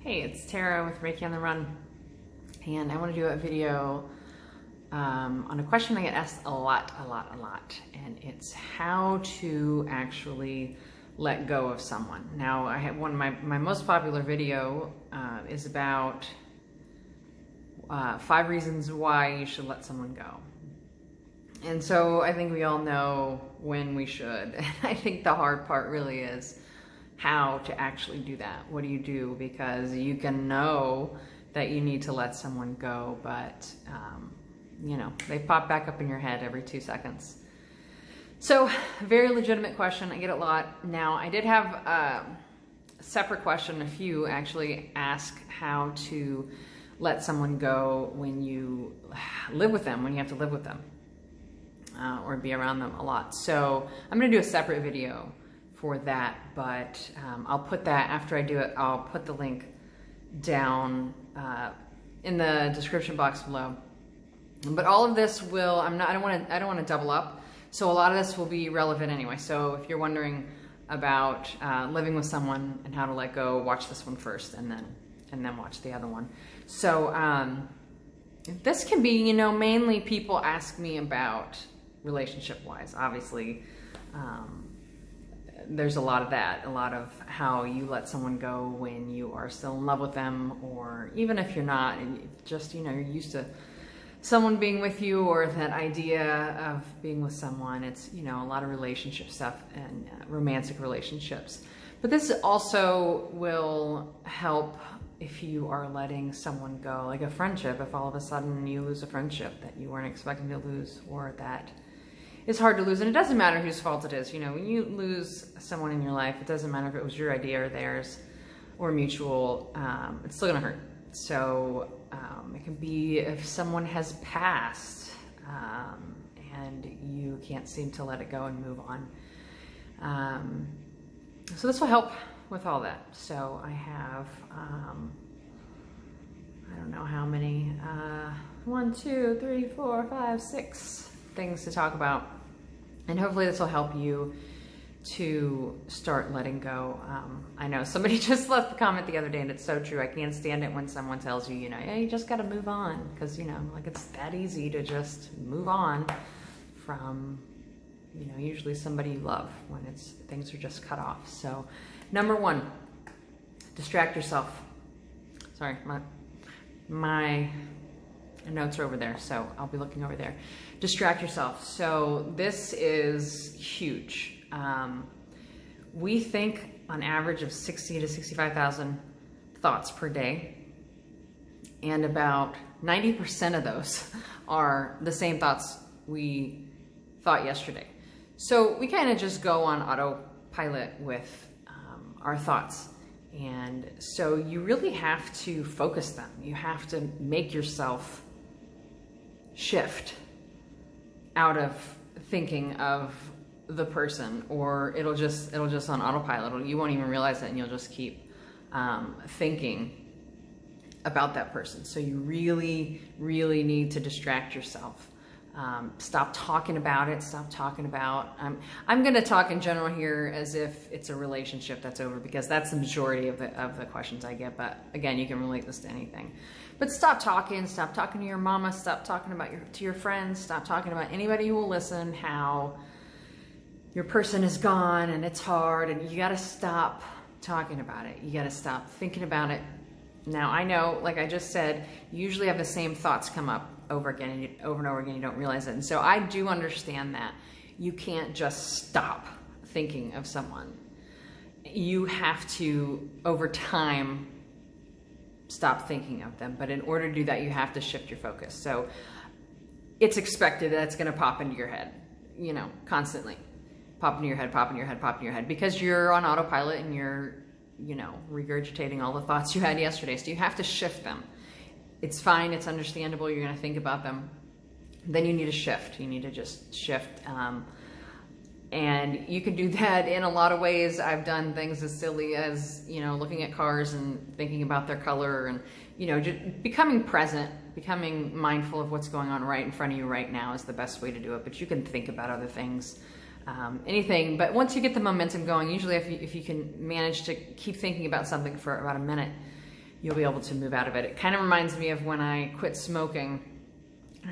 Hey, it's Tara with Reiki on the Run, and I want to do a video on a question I get asked a lot, and it's how to actually let go of someone. Now, I have one of my most popular video is about 5 reasons why you should let someone go. And so I think we all know when we should. And I think the hard part really is how to actually do that. What do you do? Because you can know that you need to let someone go, but you know, they pop back up in your head every 2 seconds. So, very legitimate question. I get it a lot. Now, I did have a separate question. A few actually ask how to let someone go when you live with them, when you have to live with them, or be around them a lot. So I'm going to do a separate video for that, but I'll put that, after I do it, I'll put the link down in the description box below. But all of this will, I don't want to double up, so a lot of this will be relevant anyway. So if you're wondering about living with someone and how to let go, watch this one first and then watch the other one. So this can be, you know, mainly people ask me about relationship-wise. Obviously, there's a lot of that, a lot of how you let someone go when you are still in love with them, or even if you're not, and just, you know, you're used to someone being with you, or that idea of being with someone. It's, you know, a lot of relationship stuff and romantic relationships. But this also will help if you are letting someone go, like a friendship. If all of a sudden you lose a friendship that you weren't expecting to lose, or that it's hard to lose, and it doesn't matter whose fault it is. You know, when you lose someone in your life, it doesn't matter if it was your idea or theirs or mutual, it's still gonna hurt. So it can be if someone has passed and you can't seem to let it go and move on. So this will help with all that. So I have, I don't know how many, 1, 2, 3, 4, 5, 6 things to talk about. And hopefully this will help you to start letting go. I know somebody just left a comment the other day, and it's so true. I can't stand it when someone tells you, you know, yeah, you just got to move on, because, you know, like, it's that easy to just move on from, you know, usually somebody you love, when things are just cut off. So number 1, distract yourself. Sorry, my notes are over there, so I'll be looking over there. Distract yourself. So this is huge. We think on average of 60 to 65,000 thoughts per day, and about 90% of those are the same thoughts we thought yesterday. So we kind of just go on autopilot with our thoughts. And so you really have to focus them. You have to make yourself shift out of thinking of the person, or it'll just on autopilot. You won't even realize it, and you'll just keep thinking about that person. So you really need to distract yourself. Stop talking about it. Stop talking about, I'm going to talk in general here as if it's a relationship that's over, because that's the majority of the questions I get. But again, you can relate this to anything. But stop talking to your mama, stop talking about to your friends, stop talking about anybody who will listen, how your person is gone and it's hard, and you got to stop talking about it. You got to stop thinking about it. Now, I know, like I just said, you usually have the same thoughts come up over and over again. You don't realize it. And so I do understand that you can't just stop thinking of someone. You have to, over time, stop thinking of them. But in order to do that, you have to shift your focus. So it's expected that it's going to pop into your head, you know, constantly. Pop into your head, pop into your head, pop into your head, because you're on autopilot and you're, you know, regurgitating all the thoughts you had yesterday. So you have to shift them. It's fine. It's understandable. You're going to think about them. Then you need to shift. You need to just shift. And you can do that in a lot of ways. I've done things as silly as, you know, looking at cars and thinking about their color, and, you know, just becoming present, becoming mindful of what's going on right in front of you right now is the best way to do it. But you can think about other things. anything. But once you get the momentum going, usually if you can manage to keep thinking about something for about a minute, you'll be able to move out of it. It kind of reminds me of when I quit smoking,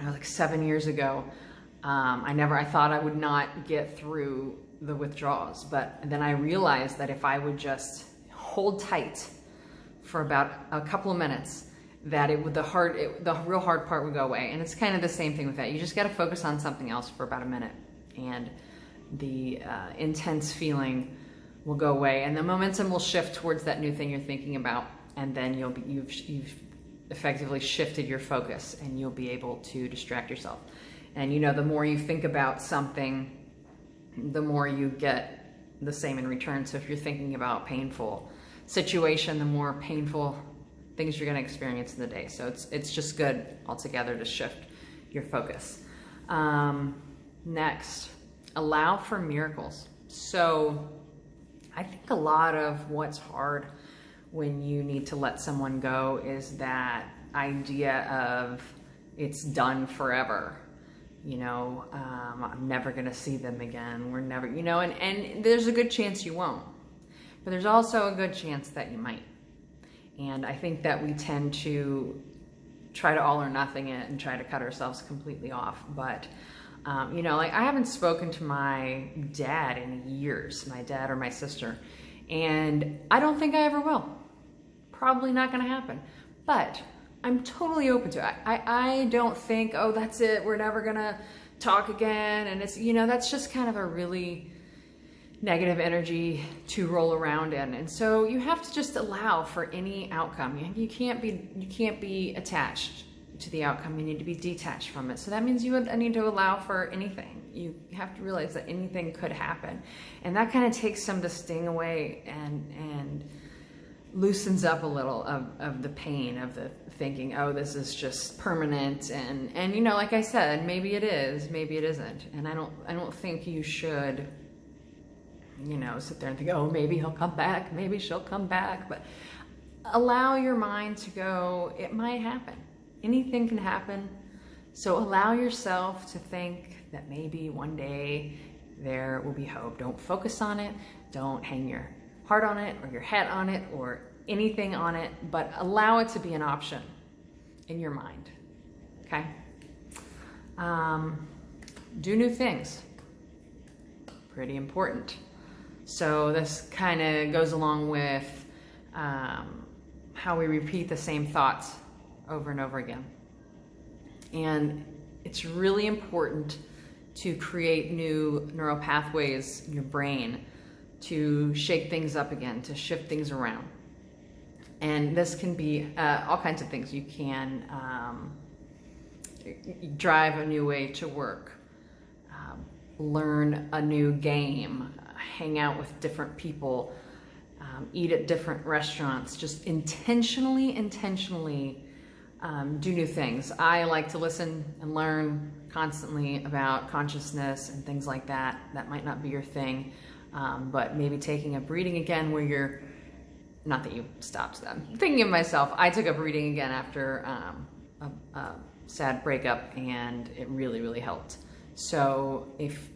like 7 years ago. I thought I would not get through the withdrawals, but then I realized that if I would just hold tight for about a couple of minutes, that the real hard part would go away. And it's kind of the same thing with that. You just got to focus on something else for about a minute, and the intense feeling will go away, and the momentum will shift towards that new thing you're thinking about, and then you've effectively shifted your focus, and you'll be able to distract yourself. And the more you think about something, the more you get the same in return. So if you're thinking about painful situation, the more painful things you're going to experience in the day. So it's just good altogether to shift your focus. Next, allow for miracles. So I think a lot of what's hard when you need to let someone go is that idea of it's done forever. I'm never going to see them again. We're never, and there's a good chance you won't, but there's also a good chance that you might. And I think that we tend to try to all or nothing it and try to cut ourselves completely off. But, like I haven't spoken to my dad in years, my dad or my sister, and I don't think I ever will. Probably not going to happen, but I'm totally open to it. I don't think, oh, that's it, we're never going to talk again. And it's, that's just kind of a really negative energy to roll around in. And so you have to just allow for any outcome. You can't be attached to the outcome. You need to be detached from it. So that means you need to allow for anything. You have to realize that anything could happen. And that kind of takes some of the sting away and loosens up a little of the pain of the thinking, oh, this is just permanent. And like I said, maybe it is, maybe it isn't. And I don't think you should sit there and think, oh, maybe he'll come back, maybe she'll come back. But allow your mind to go, it might happen. Anything can happen. So allow yourself to think that maybe one day there will be hope. Don't focus on it. Don't hang your heart on it or your head on it or anything on it, but allow it to be an option in your mind. Okay? Do new things. Pretty important. So this kind of goes along with how we repeat the same thoughts over and over again. And it's really important to create new neural pathways in your brain to shake things up again, to shift things around. And this can be all kinds of things. You can drive a new way to work, learn a new game, hang out with different people, eat at different restaurants, just intentionally do new things. I like to listen and learn constantly about consciousness and things like that. That might not be your thing, but maybe taking up reading again where you're, not that you stopped them. Thinking of myself, I took up reading again after a sad breakup, and it really, really helped. So if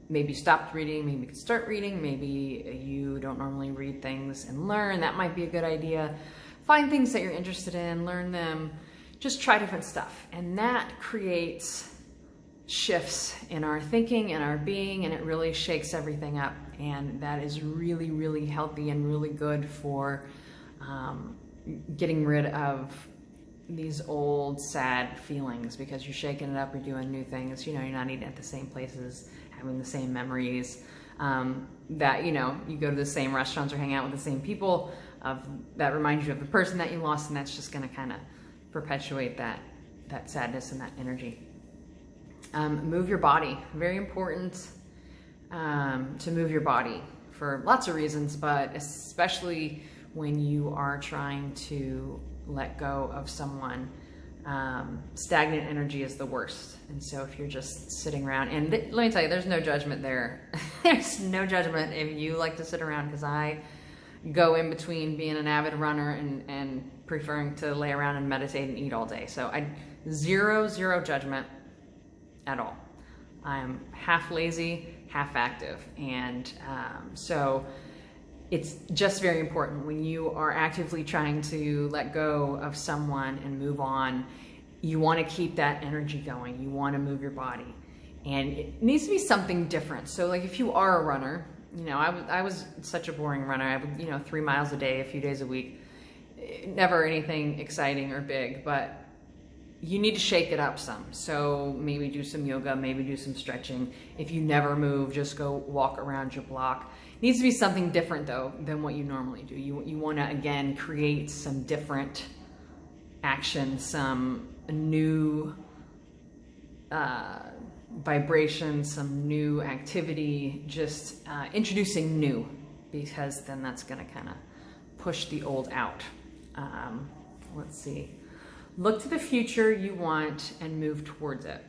maybe you stopped reading, maybe you could start reading, maybe you don't normally read things and learn, that might be a good idea. Find things that you're interested in, learn them, just try different stuff. And that creates shifts in our thinking and our being, and it really shakes everything up. And that is really, really healthy and really good for getting rid of these old sad feelings, because you're shaking it up, you're doing new things, you're not eating at the same places, having the same memories, that you go to the same restaurants or hang out with the same people that remind you of the person that you lost, and that's just going to kind of perpetuate that sadness and that energy. Move your body. Very important to move your body for lots of reasons, but especially when you are trying to let go of someone. Stagnant energy is the worst. And so if you're just sitting around, and let me tell you, there's no judgment there. There's no judgment if you like to sit around, because I go in between being an avid runner and preferring to lay around and meditate and eat all day. So zero judgment at all. I'm half lazy, half active. And so it's just very important when you are actively trying to let go of someone and move on. You want to keep that energy going. You want to move your body, and it needs to be something different. So like if you are a runner, you know, I was such a boring runner. I would, you know, 3 miles a day, a few days a week, never anything exciting or big, but you need to shake it up some. So maybe do some yoga, maybe do some stretching. If you never move, just go walk around your block. It needs to be something different though than what you normally do. You want to, again, create some different action, some new vibration, some new activity, just introducing new, because then that's going to kind of push the old out. Let's see. Look to the future you want and move towards it.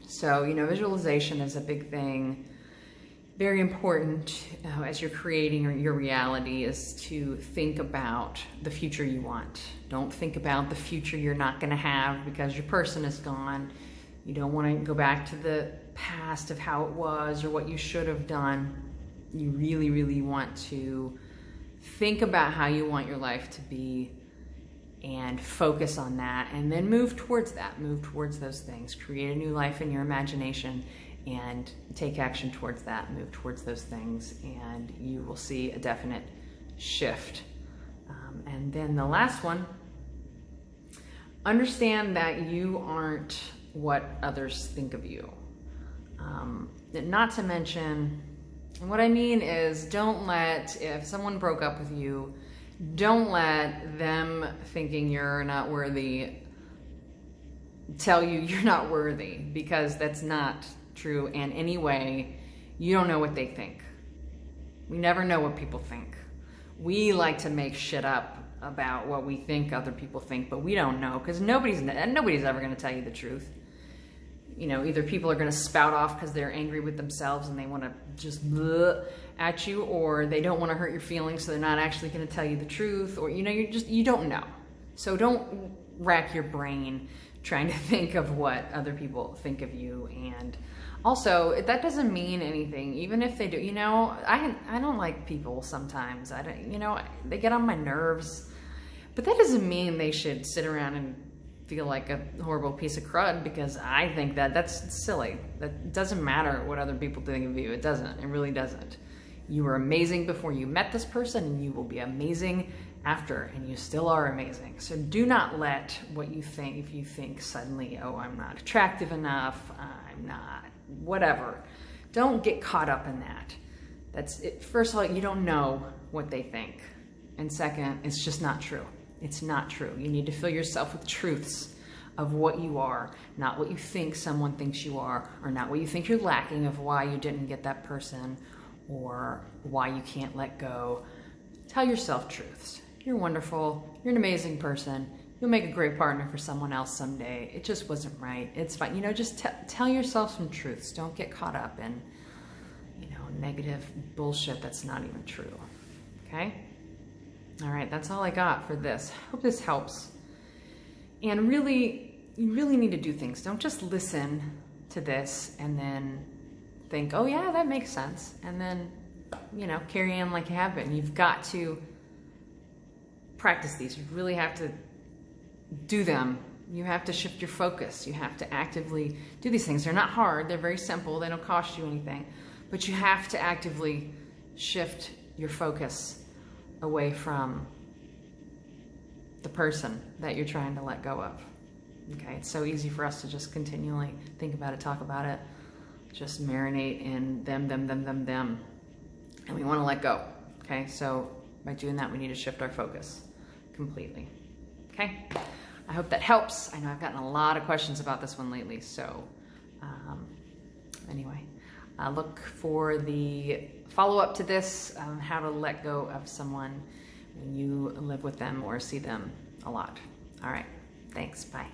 So, you know, visualization is a big thing. Very important as you're creating your reality is to think about the future you want. Don't think about the future you're not going to have because your person is gone. You don't want to go back to the past of how it was or what you should have done. You really, really want to think about how you want your life to be and focus on that, and then move towards that, move towards those things. Create a new life in your imagination and take action towards that, move towards those things, and you will see a definite shift. And then the last one, understand that you aren't what others think of you. Not to mention, what I mean is, don't let, if someone broke up with you, don't let them thinking you're not worthy tell you you're not worthy, because that's not true. And anyway, you don't know what they think. We never know what people think. We like to make shit up about what we think other people think, but we don't know, because nobody's ever going to tell you the truth. You know, either people are going to spout off because they're angry with themselves and they want to just bleh at you, or they don't want to hurt your feelings, so they're not actually going to tell you the truth, or, you know, you don't know. So don't rack your brain trying to think of what other people think of you. And also, that doesn't mean anything, even if they do. You know, I don't like people sometimes. I don't, you know, they get on my nerves, but that doesn't mean they should sit around and feel like a horrible piece of crud because I think that's silly. That doesn't matter what other people think of you. It doesn't. It really doesn't. You were amazing before you met this person, and you will be amazing after, and you still are amazing. So do not let what you think, if you think suddenly, oh, I'm not attractive enough, I'm not whatever, don't get caught up in that. That's it. First of all, you don't know what they think, and second, it's just not true. It's not true. You need to fill yourself with truths of what you are, not what you think someone thinks you are, or not what you think you're lacking of why you didn't get that person, or why you can't let go. Tell yourself truths. You're wonderful. You're an amazing person. You'll make a great partner for someone else someday. It just wasn't right. It's fine. You know, just tell yourself some truths. Don't get caught up in, you know, negative bullshit that's not even true. Okay? All right, that's all I got for this. Hope this helps. And really, you really need to do things. Don't just listen to this and then think, oh yeah, that makes sense, and then, you know, carry on like you have been. You've got to practice these. You really have to do them. You have to shift your focus. You have to actively do these things. They're not hard. They're very simple. They don't cost you anything. But you have to actively shift your focus away from the person that you're trying to let go of. Okay, it's so easy for us to just continually think about it, talk about it, just marinate in them, and we want to let go. Okay, so by doing that, we need to shift our focus completely. Okay, I hope that helps. I know I've gotten a lot of questions about this one lately, so anyway, look for the follow-up to this, how to let go of someone when you live with them or see them a lot. All right, thanks, bye.